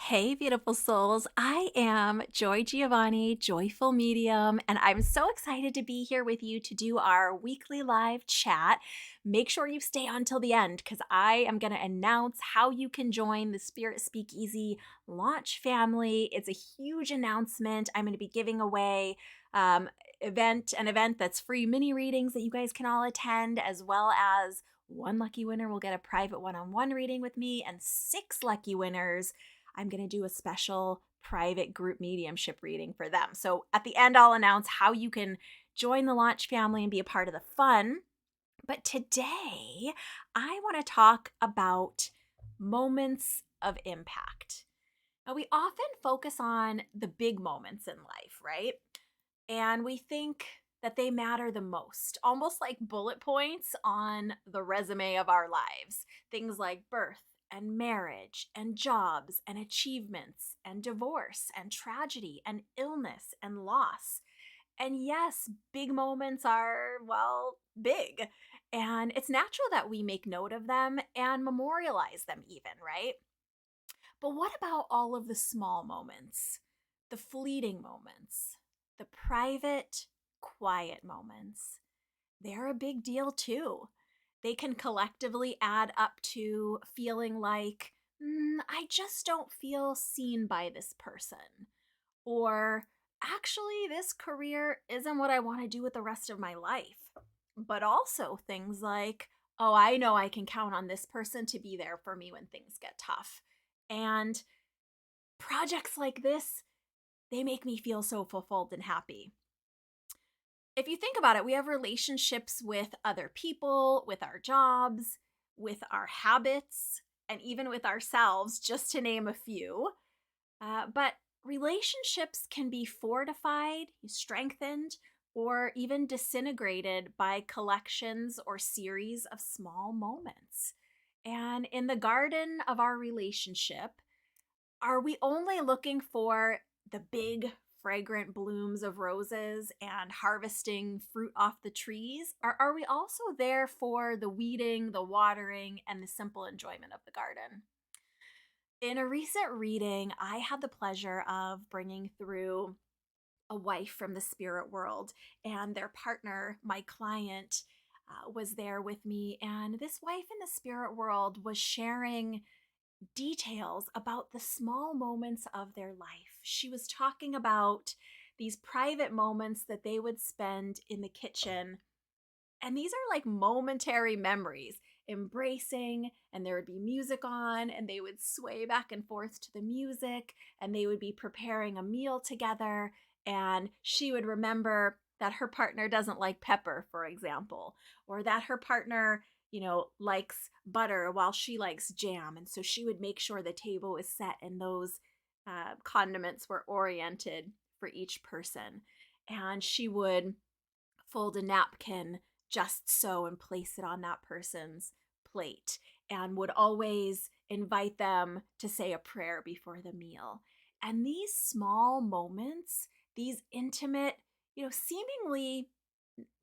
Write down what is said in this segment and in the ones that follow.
Hey, beautiful souls. I am Joy Giovanni, Joyful Medium, and I'm so excited to be here with you to do our weekly live chat. Make sure you stay on till the end because I am going to announce how you can join the Spirit Speakeasy launch family. It's a huge announcement. I'm going to be giving away um, an event that's free mini readings that you guys can all attend, as well as one lucky winner will get a private one-on-one reading with me, and six lucky winners I'm going to do a special private group mediumship reading for them. So at the end, I'll announce how you can join the launch family and be a part of the fun. But today, I want to talk about moments of impact. Now, we often focus on the big moments in life, right? And we think that they matter the most, almost like bullet points on the resume of our lives. Things like birth and marriage and jobs and achievements and divorce and tragedy and illness and loss. And yes, big moments are, well, big. And it's natural that we make note of them and memorialize them, even, right? But what about all of the small moments, the fleeting moments, the private, quiet moments? They're a big deal too. They can collectively add up to feeling like, I just don't feel seen by this person. Or actually, this career isn't what I want to do with the rest of my life. But also things like, oh, I know I can count on this person to be there for me when things get tough. And projects like this, they make me feel so fulfilled and happy. If you think about it, we have relationships with other people, with our jobs, with our habits, and even with ourselves, just to name a few. But relationships can be fortified, strengthened, or even disintegrated by collections or series of small moments. And in the garden of our relationship, are we only looking for the big, fragrant blooms of roses and harvesting fruit off the trees? Or are we also there for the weeding, the watering, and the simple enjoyment of the garden? In a recent reading, I had the pleasure of bringing through a wife from the spirit world, and their partner, my client, was there with me. And this wife in the spirit world was sharing details about the small moments of their life. She was talking about these private moments that they would spend in the kitchen. And these are like momentary memories, embracing, and there would be music on, and they would sway back and forth to the music, and they would be preparing a meal together. And she would remember that her partner doesn't like pepper, for example, or that her partner, likes butter while she likes jam. And so she would make sure the table was set and those condiments were oriented for each person. And she would fold a napkin just so and place it on that person's plate, and would always invite them to say a prayer before the meal. And these small moments, these intimate, seemingly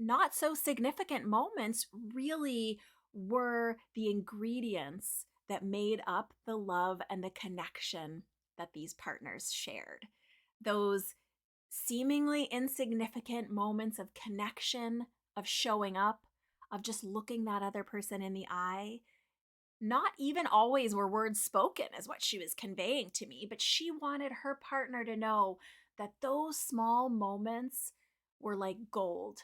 not so significant moments, really were the ingredients that made up the love and the connection that these partners shared. Those seemingly insignificant moments of connection, of showing up, of just looking that other person in the eye. Not even always were words spoken, is what she was conveying to me, but she wanted her partner to know that those small moments were like gold.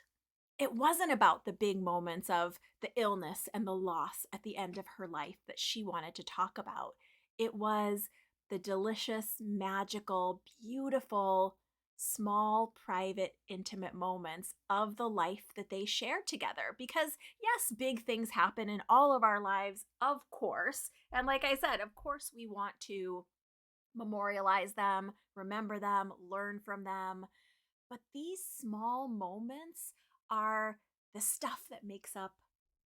It wasn't about the big moments of the illness and the loss at the end of her life that she wanted to talk about. It was the delicious, magical, beautiful, small, private, intimate moments of the life that they shared together. Because, yes, big things happen in all of our lives, of course. And like I said, of course, we want to memorialize them, remember them, learn from them. But these small moments are the stuff that makes up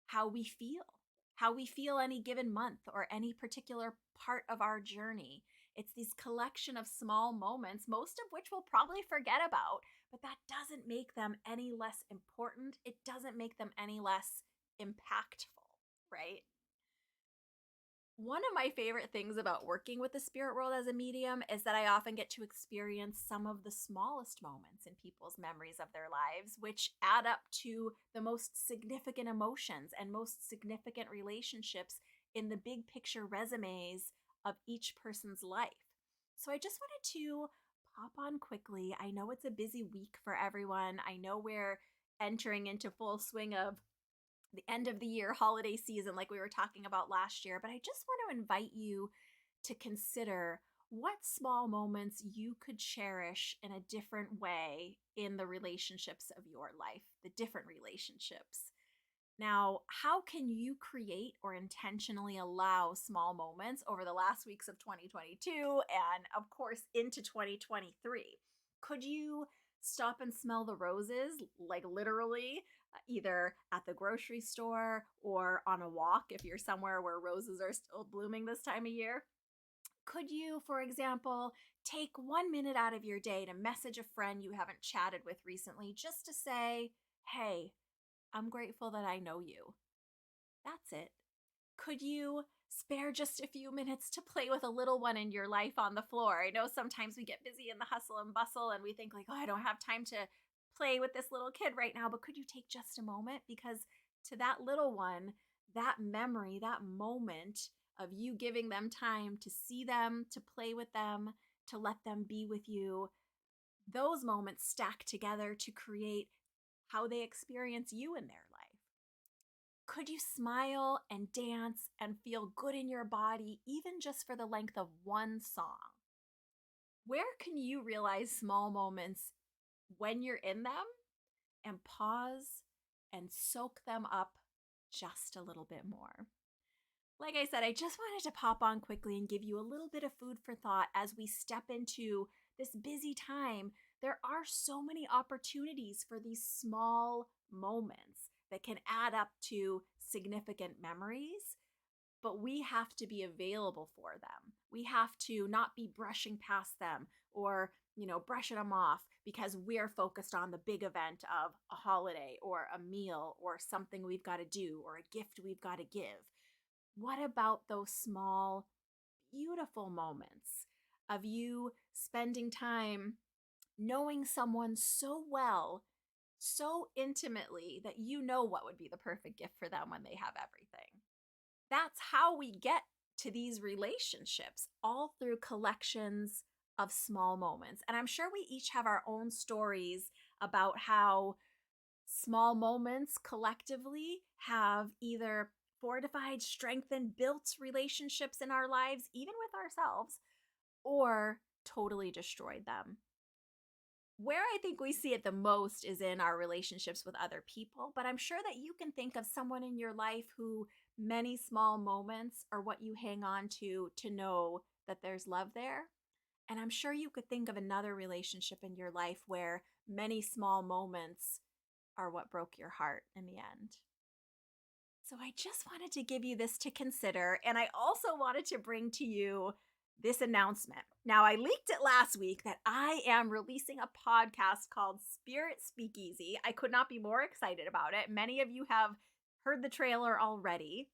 how we feel, how we feel any given month or any particular part of our journey. It's this collection of small moments, most of which we'll probably forget about, but that doesn't make them any less important. It doesn't make them any less impactful, right? One of my favorite things about working with the spirit world as a medium is that I often get to experience some of the smallest moments in people's memories of their lives, which add up to the most significant emotions and most significant relationships in the big picture resumes of each person's life. So I just wanted to pop on quickly. I know it's a busy week for everyone. I know we're entering into full swing of the end of the year holiday season, like we were talking about last year. But I just want to invite you to consider what small moments you could cherish in a different way in the relationships of your life, the different relationships. Now, how can you create or intentionally allow small moments over the last weeks of 2022 and, of course, into 2023? Could you stop and smell the roses, like literally, either at the grocery store or on a walk if you're somewhere where roses are still blooming this time of year? Could you, for example, take 1 minute out of your day to message a friend you haven't chatted with recently just to say, hey, I'm grateful that I know you? That's it. Could you spare just a few minutes to play with a little one in your life on the floor? I know sometimes we get busy in the hustle and bustle and we think like, oh, I don't have time to play with this little kid right now, but could you take just a moment? Because to that little one, that memory, that moment of you giving them time to see them, to play with them, to let them be with you, those moments stack together to create how they experience you in their life. Could you smile and dance and feel good in your body, even just for the length of one song? Where can you realize small moments when you're in them and pause and soak them up just a little bit more? Like I said, I just wanted to pop on quickly and give you a little bit of food for thought as we step into this busy time. There are so many opportunities for these small moments that can add up to significant memories, but we have to be available for them. We have to not be brushing past them or, brushing them off because we're focused on the big event of a holiday or a meal or something we've got to do or a gift we've got to give. What about those small, beautiful moments of you spending time knowing someone so well, so intimately that you know what would be the perfect gift for them when they have everything? That's how we get to these relationships, all through collections of small moments. And I'm sure we each have our own stories about how small moments collectively have either fortified, strengthened, built relationships in our lives, even with ourselves, or totally destroyed them. Where I think we see it the most is in our relationships with other people, but I'm sure that you can think of someone in your life who many small moments are what you hang on to know that there's love there. And I'm sure you could think of another relationship in your life where many small moments are what broke your heart in the end. So I just wanted to give you this to consider. And I also wanted to bring to you this announcement. Now, I leaked it last week that I am releasing a podcast called Spirit Speakeasy. I could not be more excited about it. Many of you have heard the trailer already,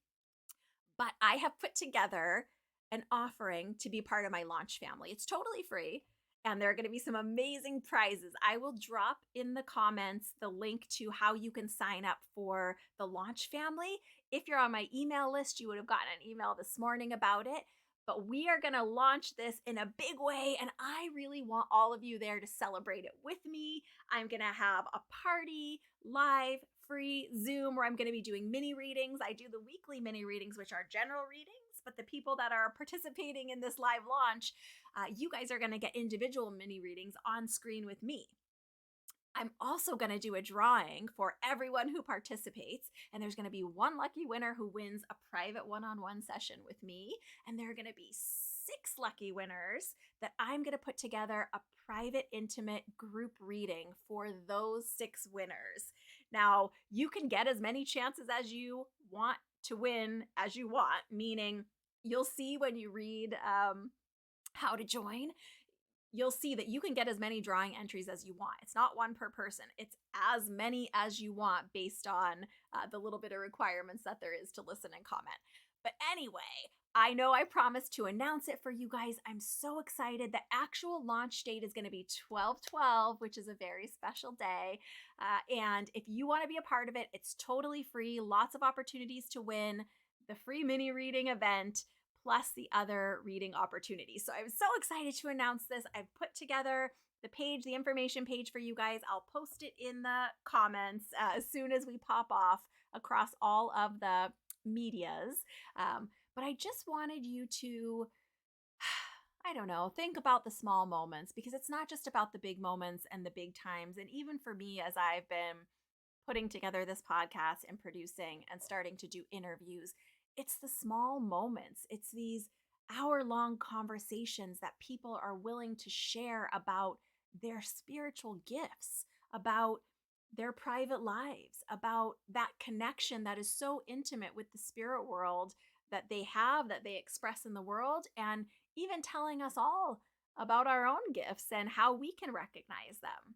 but I have put together an offering to be part of my launch family. It's totally free. And there are going to be some amazing prizes. I will drop in the comments the link to how you can sign up for the launch family. If you're on my email list, you would have gotten an email this morning about it. But we are going to launch this in a big way, and I really want all of you there to celebrate it with me. I'm going to have a party, live, free Zoom, where I'm going to be doing mini readings. I do the weekly mini readings, which are general readings, but the people that are participating in this live launch, you guys are going to get individual mini readings on screen with me. I'm also going to do a drawing for everyone who participates, and there's going to be one lucky winner who wins a private one-on-one session with me, and there are going to be 6 lucky winners that I'm going to put together a private, intimate group reading for those 6 winners. Now, you can get as many chances as you want to win as you want, meaning you'll see when you read how to join, you'll see that you can get as many drawing entries as you want. It's not one per person. It's as many as you want based on the little bit of requirements that there is to listen and comment. But anyway, I know I promised to announce it for you guys. I'm so excited. The actual launch date is going to be 12/12, which is a very special day. And if you want to be a part of it, it's totally free. Lots of opportunities to win the free mini reading event, plus the other reading opportunities. So I'm so excited to announce this. I've put together the page, the information page for you guys. I'll post it in the comments as soon as we pop off across all of the medias. But I just wanted you to, I don't know, think about the small moments, because it's not just about the big moments and the big times. And even for me, as I've been putting together this podcast and producing and starting to do interviews, it's the small moments. It's these hour-long conversations that people are willing to share about their spiritual gifts, about their private lives, about that connection that is so intimate with the spirit world that they have, that they express in the world, and even telling us all about our own gifts and how we can recognize them.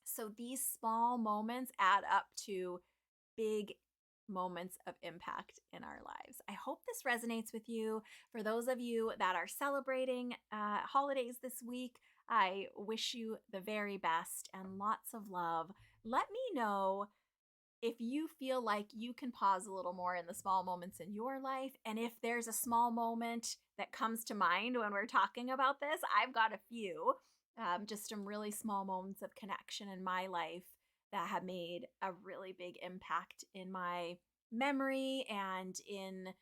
So these small moments add up to big moments of impact in our lives. I hope this resonates with you. For those of you that are celebrating holidays this week, I wish you the very best and lots of love. Let me know if you feel like you can pause a little more in the small moments in your life. And if there's a small moment that comes to mind when we're talking about this, I've got a few, just some really small moments of connection in my life that have made a really big impact in my memory and in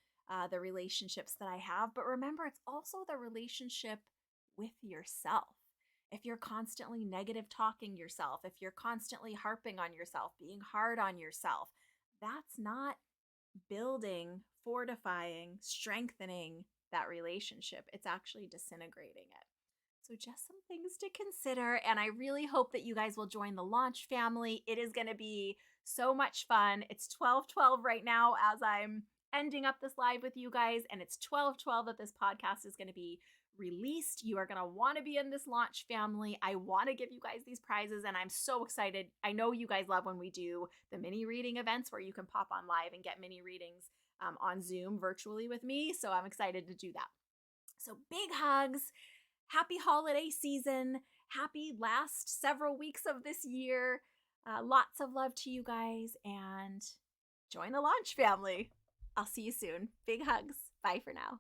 the relationships that I have. But remember, it's also the relationship with yourself. If you're constantly negative talking yourself, if you're constantly harping on yourself, being hard on yourself, that's not building, fortifying, strengthening that relationship. It's actually disintegrating it. So just some things to consider. And I really hope that you guys will join the launch family. It is going to be so much fun. It's 12/12 right now as I'm ending up this live with you guys. And it's 12/12 that this podcast is going to be released. You are going to want to be in this launch family. I want to give you guys these prizes, and I'm so excited. I know you guys love when we do the mini reading events where you can pop on live and get mini readings on Zoom virtually with me. So I'm excited to do that. So big hugs. Happy holiday season. Happy last several weeks of this year. Lots of love to you guys, and join the launch family. I'll see you soon. Big hugs. Bye for now.